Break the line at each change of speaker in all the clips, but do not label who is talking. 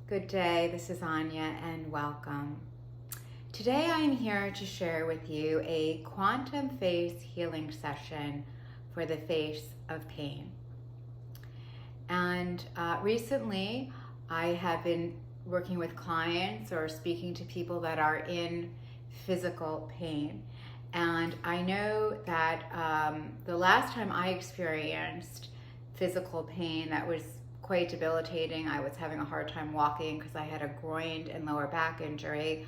Good day, this is Anya and welcome. Today I am here to share with you a quantum face healing session for the face of pain. And recently I have been working with clients or speaking to people that are in physical pain. And I know that the last time I experienced physical pain that was quite debilitating, I was having a hard time walking because I had a groin and lower back injury.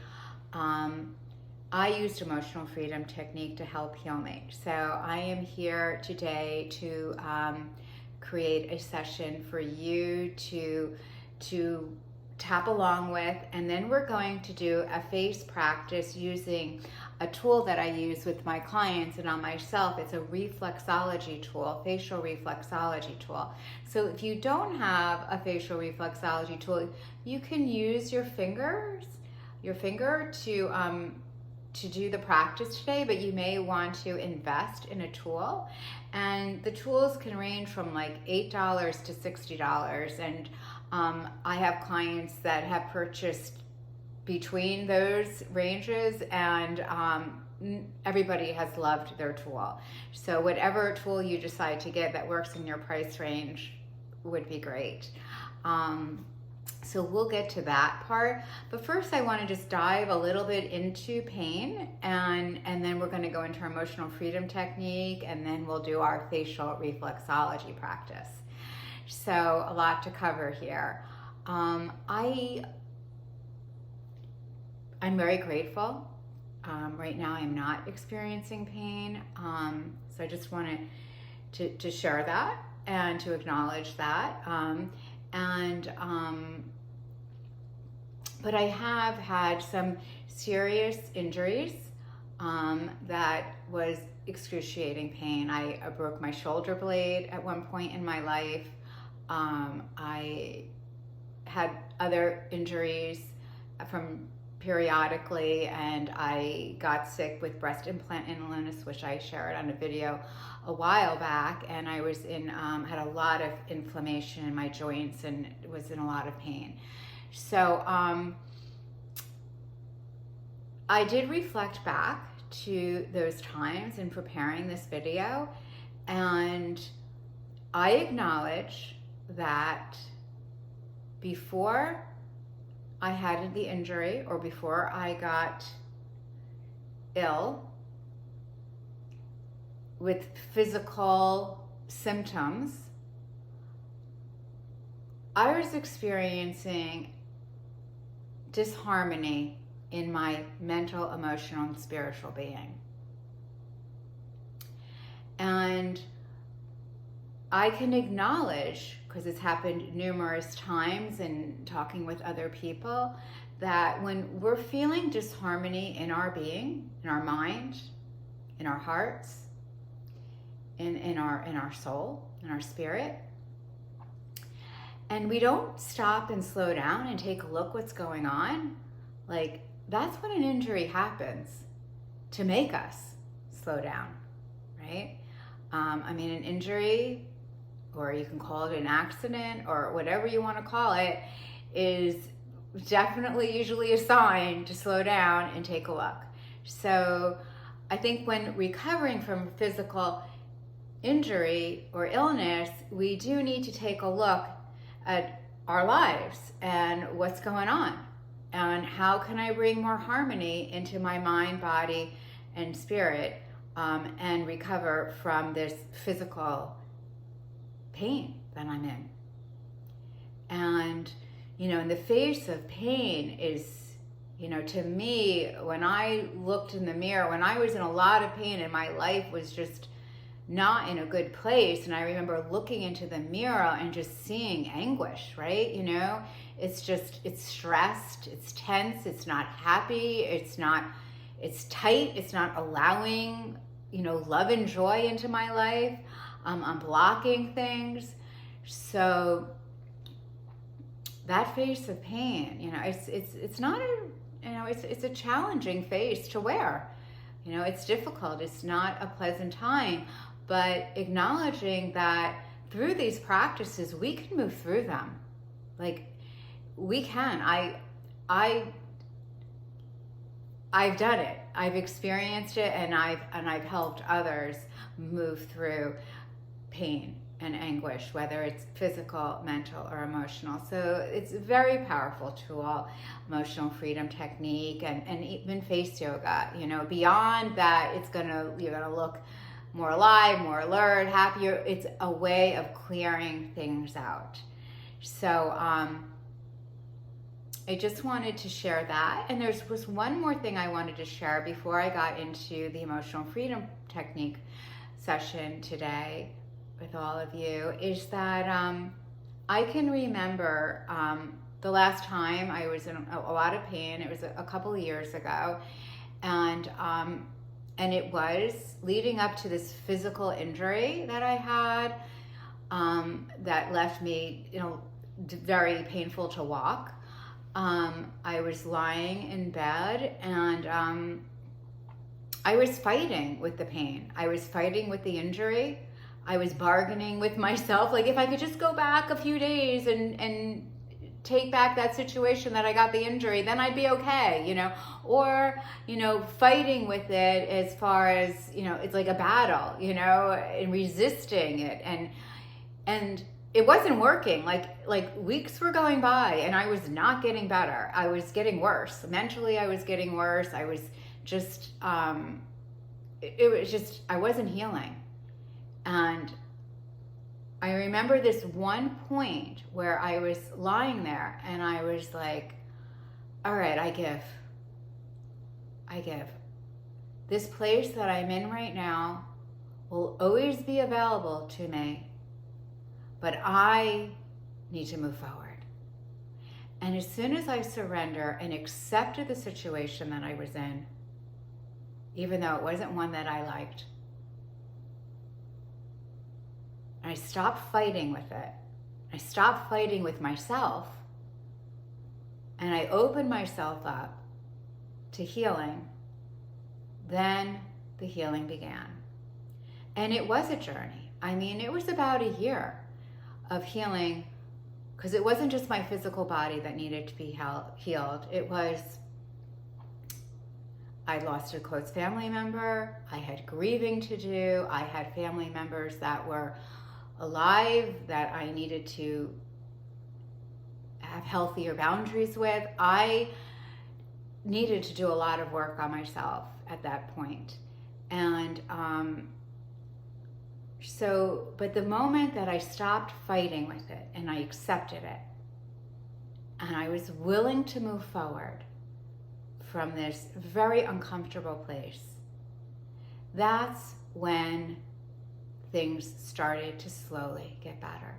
I used emotional freedom technique to help heal me. So I am here today to create a session for you to tap along with, and then we're going to do a face practice using a tool that I use with my clients and on myself. It's a reflexology tool, facial reflexology tool. So if you don't have a facial reflexology tool, you can use your finger to do the practice today, but you may want to invest in a tool. And the tools can range from like $8 to $60. And I have clients that have purchased between those ranges, and everybody has loved their tool. So whatever tool you decide to get that works in your price range would be great. So we'll get to that part, but first I want to just dive a little bit into pain, and then we're going to go into our emotional freedom technique, and then we'll do our facial reflexology practice. So a lot to cover here. I'm very grateful. Right now I'm not experiencing pain, so I just wanted to share that and to acknowledge that. But I have had some serious injuries that was excruciating pain. I broke my shoulder blade at one point in my life. I had other injuries from periodically, and I got sick with breast implant illness, which I shared on a video a while back, and I was had a lot of inflammation in my joints and was in a lot of pain. So I did reflect back to those times in preparing this video, and I acknowledge that before I had the injury, or before I got ill with physical symptoms, I was experiencing disharmony in my mental, emotional, and spiritual being. And I can acknowledge, because it's happened numerous times in talking with other people, that when we're feeling disharmony in our being, in our mind, in our hearts, in our soul, in our spirit, and we don't stop and slow down and take a look what's going on, like that's when an injury happens to make us slow down, right? An injury, or you can call it an accident, or whatever you want to call it, is definitely usually a sign to slow down and take a look. So I think when recovering from physical injury or illness, we do need to take a look at our lives and what's going on, and how can I bring more harmony into my mind, body, and spirit, and recover from this physical pain that I'm in. And in the face of pain is, to me, when I looked in the mirror, when I was in a lot of pain and my life was just not in a good place, and I remember looking into the mirror and just seeing anguish, right? It's stressed, it's tense, it's not happy, it's tight, it's not allowing, love and joy into my life. I'm blocking things. So that face of pain, it's not it's a challenging face to wear. It's difficult. It's not a pleasant time, but acknowledging that through these practices, we can move through them. Like, we can. I've done it. I've experienced it, and I've helped others move through pain and anguish, whether it's physical, mental, or emotional. So it's a very powerful tool, emotional freedom technique, and even face yoga. You know, beyond that, you're gonna look more alive, more alert, happier. It's a way of clearing things out. So I just wanted to share that. And was one more thing I wanted to share before I got into the emotional freedom technique session today with all of you, is that I can remember the last time I was in a lot of pain. It was a couple of years ago, and it was leading up to this physical injury that I had that left me, very painful to walk. I was lying in bed, and I was fighting with the pain. I was fighting with the injury. I was bargaining with myself, like if I could just go back a few days and take back that situation that I got the injury, then I'd be okay, or, fighting with it as far as, it's like a battle, and resisting it. And it wasn't working. Like weeks were going by, and I was not getting better. I was getting worse. Mentally, I was getting worse. I was just, I wasn't healing. And I remember this one point where I was lying there, and I was like, all right, I give. This place that I'm in right now will always be available to me, but I need to move forward. And as soon as I surrender and accepted the situation that I was in, even though it wasn't one that I liked, and I stopped fighting with it, I stopped fighting with myself, and I opened myself up to healing, then the healing began. And it was a journey. I mean, it was about a year of healing, because it wasn't just my physical body that needed to be healed. It was, I lost a close family member, I had grieving to do, I had family members that were alive that I needed to have healthier boundaries with. I needed to do a lot of work on myself at that point. And but the moment that I stopped fighting with it and I accepted it, and I was willing to move forward from this very uncomfortable place, that's when things started to slowly get better.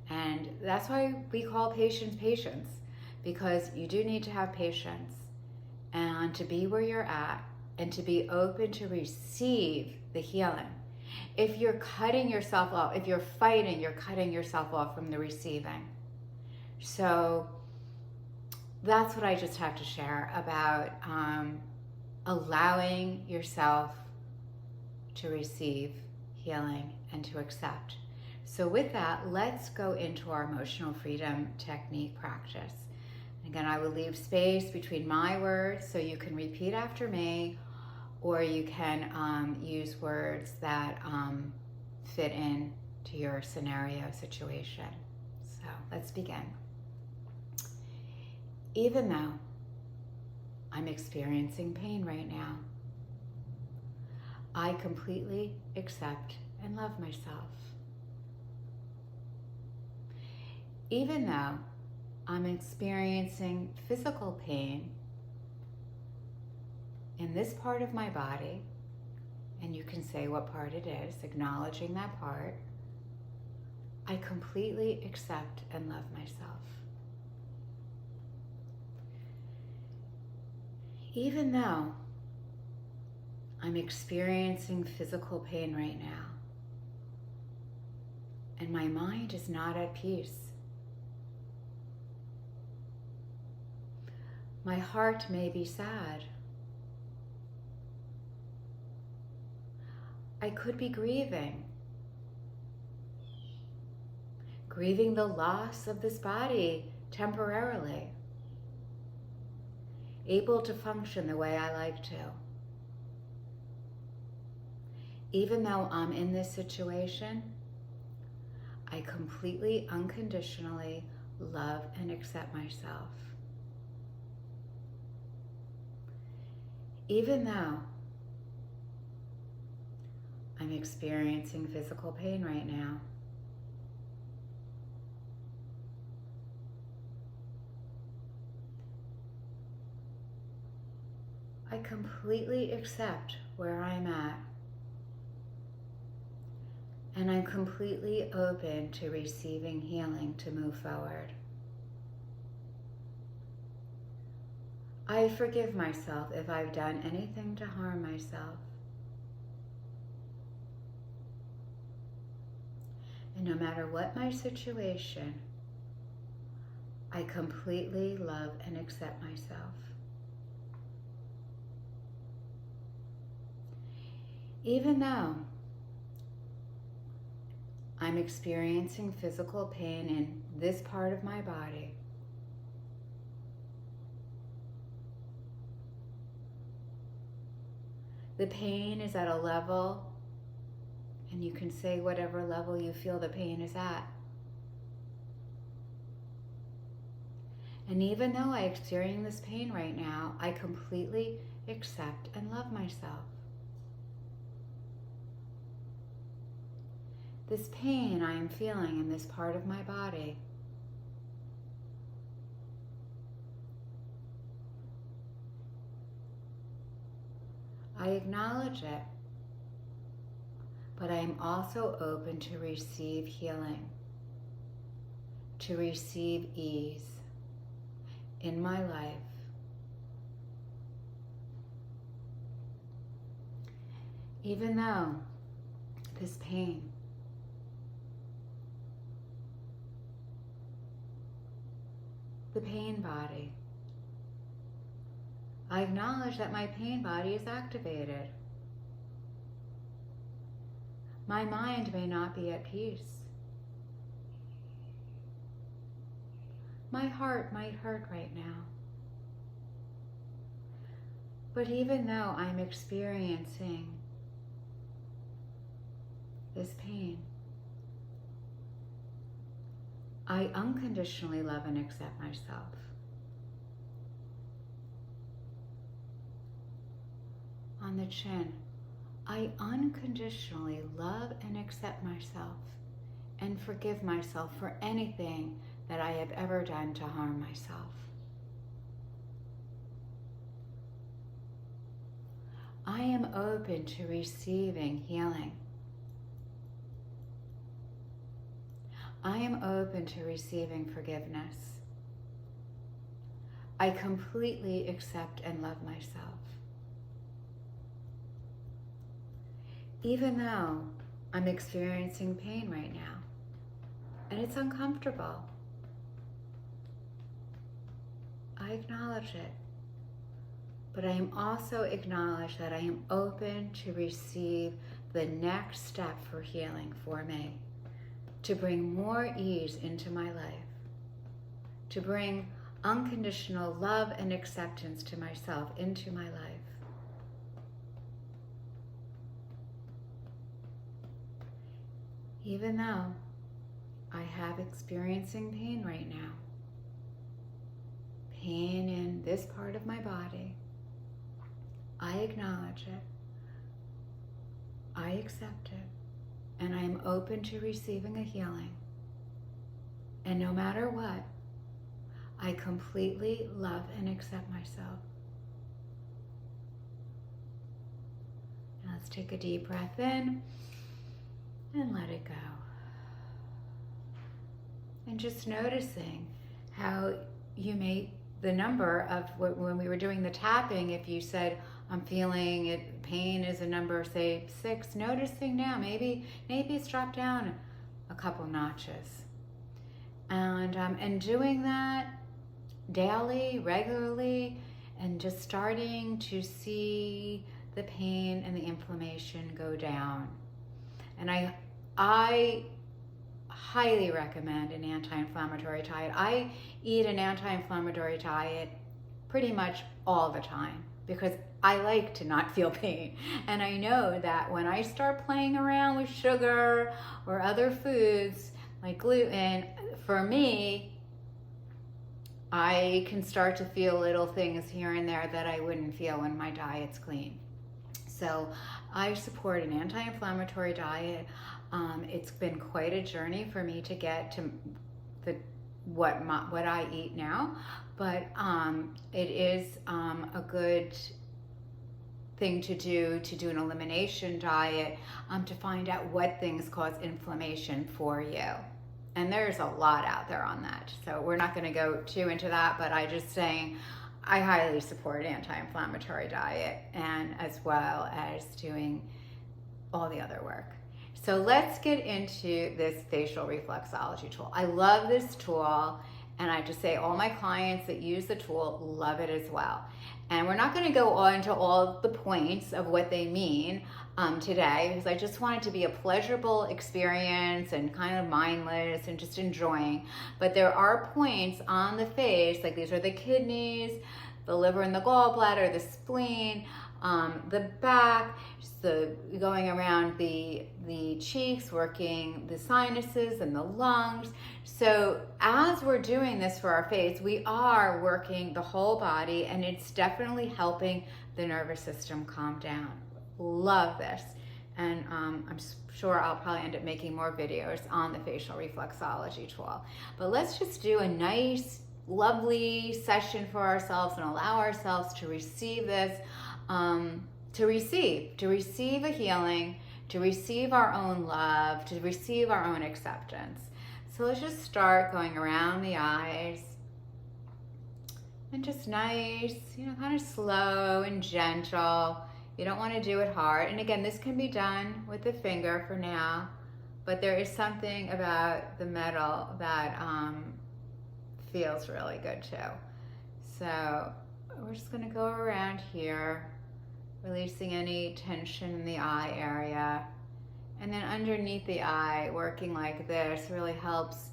And that's why we call patience, because you do need to have patience and to be where you're at and to be open to receive the healing. If you're cutting yourself off, if you're fighting, you're cutting yourself off from the receiving. So that's what I just have to share about allowing yourself to receive healing and to accept. So with that, let's go into our emotional freedom technique practice. Again, I will leave space between my words so you can repeat after me, or you can use words that fit in to your scenario situation. So let's begin. Even though I'm experiencing pain right now, I completely accept and love myself. Even though I'm experiencing physical pain in this part of my body, and you can say what part it is, acknowledging that part, I completely accept and love myself. Even though I'm experiencing physical pain right now, and my mind is not at peace, my heart may be sad. I could be grieving the loss of this body temporarily, able to function the way I like to. Even though I'm in this situation, I completely, unconditionally love and accept myself. Even though I'm experiencing physical pain right now, I completely accept where I'm at, and I'm completely open to receiving healing to move forward. I forgive myself if I've done anything to harm myself. And no matter what my situation, I completely love and accept myself. Even though I'm experiencing physical pain in this part of my body, the pain is at a level, and you can say whatever level you feel the pain is at. And even though I experience this pain right now, I completely accept and love myself. This pain I am feeling in this part of my body, I acknowledge it, but I am also open to receive healing, to receive ease in my life. Even though this pain the pain body, I acknowledge that my pain body is activated. My mind may not be at peace. My heart might hurt right now. But even though I'm experiencing this pain, I unconditionally love and accept myself. On the chin, I unconditionally love and accept myself and forgive myself for anything that I have ever done to harm myself. I am open to receiving healing. I am open to receiving forgiveness. I completely accept and love myself. Even though I'm experiencing pain right now, and it's uncomfortable, I acknowledge it. But I am also acknowledge that I am open to receive the next step for healing for me, to bring more ease into my life, to bring unconditional love and acceptance to myself into my life. Even though I have experiencing pain right now, pain in this part of my body, I acknowledge it, I accept it, and I am open to receiving a healing. And no matter what, I completely love and accept myself. Now let's take a deep breath in and let it go. And just noticing how you made the number of when we were doing the tapping, if you said, I'm feeling it, pain is a number, say 6, noticing now, maybe it's dropped down a couple notches. And doing that daily, regularly, and just starting to see the pain and the inflammation go down. And I highly recommend an anti-inflammatory diet. I eat an anti-inflammatory diet pretty much all the time because I like to not feel pain. And I know that when I start playing around with sugar or other foods like gluten, for me, I can start to feel little things here and there that I wouldn't feel when my diet's clean. So I support an anti-inflammatory diet. It's been quite a journey for me to get to what I eat now, but it is a good thing to do an elimination diet, to find out what things cause inflammation for you. And there's a lot out there on that, so we're not going to go too into that, but I just saying I highly support anti-inflammatory diet, and as well as doing all the other work. So let's get into this facial reflexology tool. I love this tool, and I just say all my clients that use the tool love it as well. And we're not going to go on to all the points of what they mean today, because I just want it to be a pleasurable experience and kind of mindless and just enjoying. But there are points on the face, like these are the kidneys, the liver and the gallbladder, the spleen, the back, the going around the cheeks, working the sinuses and the lungs. So as we're doing this for our face, we are working the whole body, and it's definitely helping the nervous system calm down. Love this. And I'm sure I'll probably end up making more videos on the facial reflexology tool. But let's just do a nice, lovely session for ourselves and allow ourselves to receive this, to receive a healing, to receive our own love, to receive our own acceptance. So let's just start going around the eyes, and just nice, kind of slow and gentle. You don't want to do it hard. And again, this can be done with the finger for now, but there is something about the metal that feels really good too. So we're just going to go around here, releasing any tension in the eye area. And then underneath the eye, working like this really helps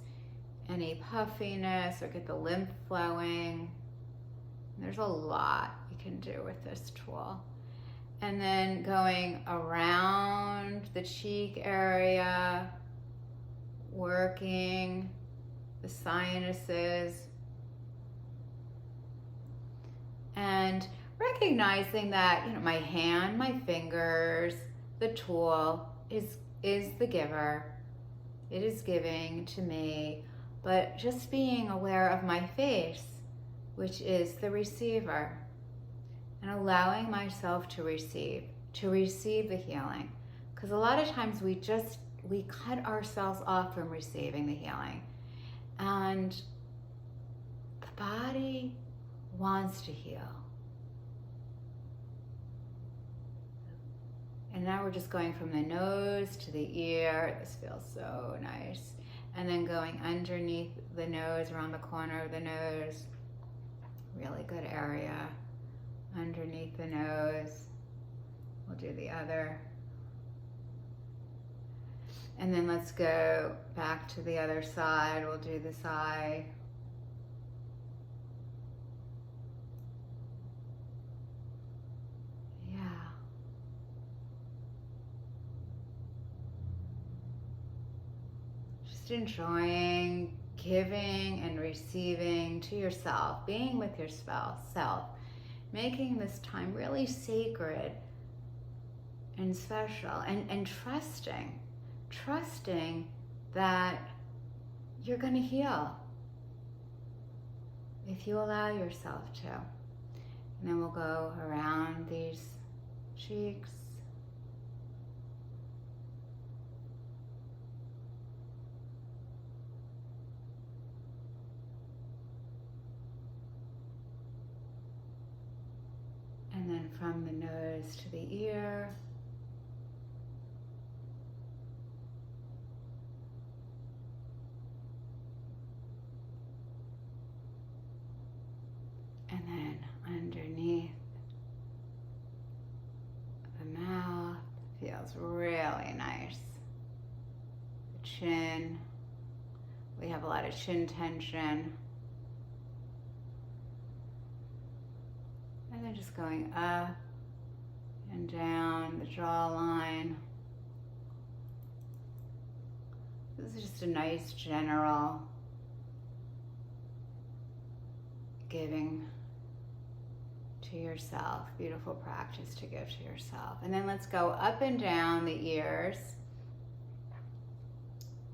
any puffiness or get the lymph flowing. There's a lot you can do with this tool. And then going around the cheek area, working the sinuses, and recognizing that my hand, my fingers, the tool is the giver. It is giving to me, but just being aware of my face, which is the receiver, and allowing myself to receive the healing. Because a lot of times we cut ourselves off from receiving the healing, and the body wants to heal. And now we're just going from the nose to the ear. This feels so nice. And then going underneath the nose, around the corner of the nose. Really good area. Underneath the nose. We'll do the other. And then let's go back to the other side. We'll do this eye. Just enjoying giving and receiving to yourself, being with yourself, making this time really sacred and special, and trusting that you're going to heal if you allow yourself to. And then we'll go around these cheeks. And then from the nose to the ear. And then underneath the mouth, feels really nice. The chin, have a lot of chin tension. And then just going up and down the jawline. This is just a nice general giving to yourself. Beautiful practice to give to yourself. And then let's go up and down the ears,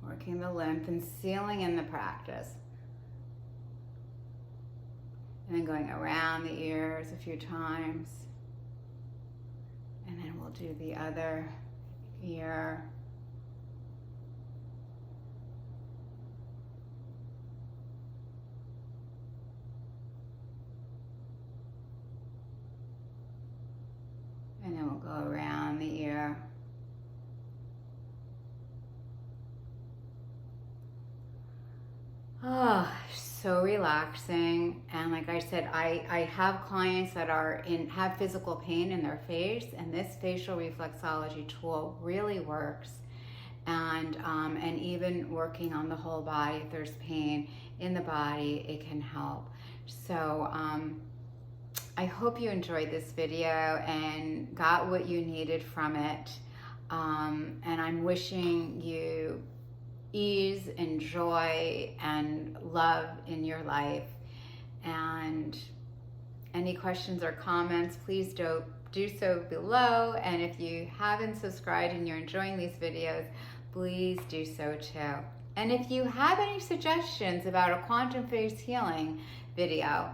working the lymph and sealing in the practice. And then going around the ears a few times. And then we'll do the other ear. And then we'll go around the ear. Oh, so relaxing. And like I said, I have clients that have physical pain in their face, and this facial reflexology tool really works. And even working on the whole body, if there's pain in the body, it can help. So I hope you enjoyed this video and got what you needed from it. And I'm wishing you ease and joy and love in your life. And any questions or comments, please do so below. And if you haven't subscribed and you're enjoying these videos, please do so too. And if you have any suggestions about a quantum face healing video,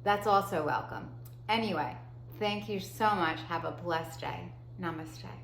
that's also welcome. Anyway, thank you so much. Have a blessed day. Namaste.